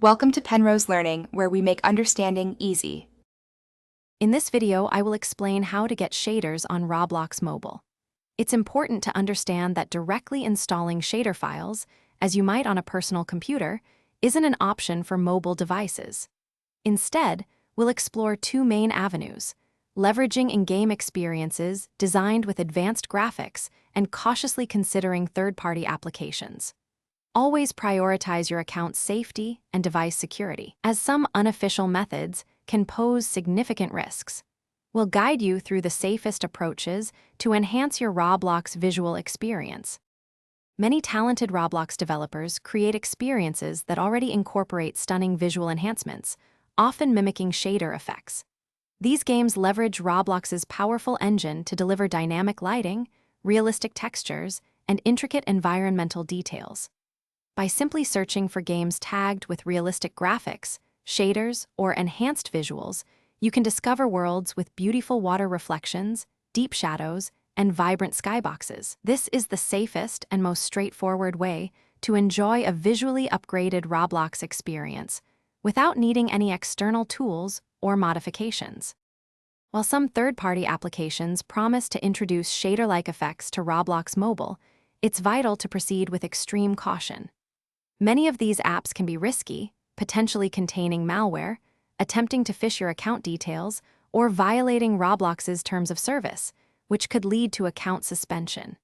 Welcome to Penrose Learning, where we make understanding easy. In this video, I will explain how to get shaders on Roblox Mobile. It's important to understand that directly installing shader files, as you might on a personal computer, isn't an option for mobile devices. Instead, we'll explore two main avenues: leveraging in-game experiences designed with advanced graphics and cautiously considering third-party applications. Always prioritize your account's safety and device security, as some unofficial methods can pose significant risks. We'll guide you through the safest approaches to enhance your Roblox visual experience. Many talented Roblox developers create experiences that already incorporate stunning visual enhancements, often mimicking shader effects. These games leverage Roblox's powerful engine to deliver dynamic lighting, realistic textures, and intricate environmental details. By simply searching for games tagged with realistic graphics, shaders, or enhanced visuals, you can discover worlds with beautiful water reflections, deep shadows, and vibrant skyboxes. This is the safest and most straightforward way to enjoy a visually upgraded Roblox experience without needing any external tools or modifications. While some third-party applications promise to introduce shader-like effects to Roblox Mobile, it's vital to proceed with extreme caution. Many of these apps can be risky, potentially containing malware, attempting to phish your account details, or violating Roblox's terms of service, which could lead to account suspension.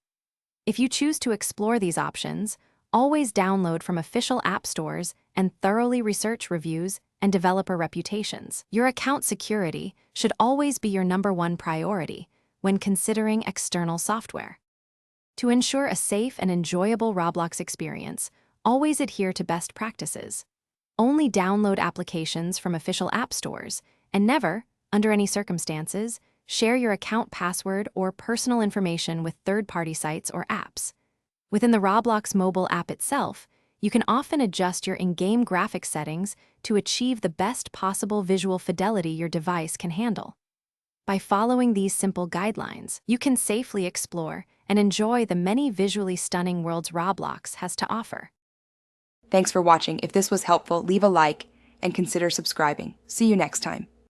If you choose to explore these options, always download from official app stores and thoroughly research reviews and developer reputations. Your account security should always be your #1 priority when considering external software. To ensure a safe and enjoyable Roblox experience, always adhere to best practices. Only download applications from official app stores, and never, under any circumstances, share your account password or personal information with third-party sites or apps. Within the Roblox mobile app itself, you can often adjust your in-game graphics settings to achieve the best possible visual fidelity your device can handle. By following these simple guidelines, you can safely explore and enjoy the many visually stunning worlds Roblox has to offer. Thanks for watching. If this was helpful, leave a like and consider subscribing. See you next time.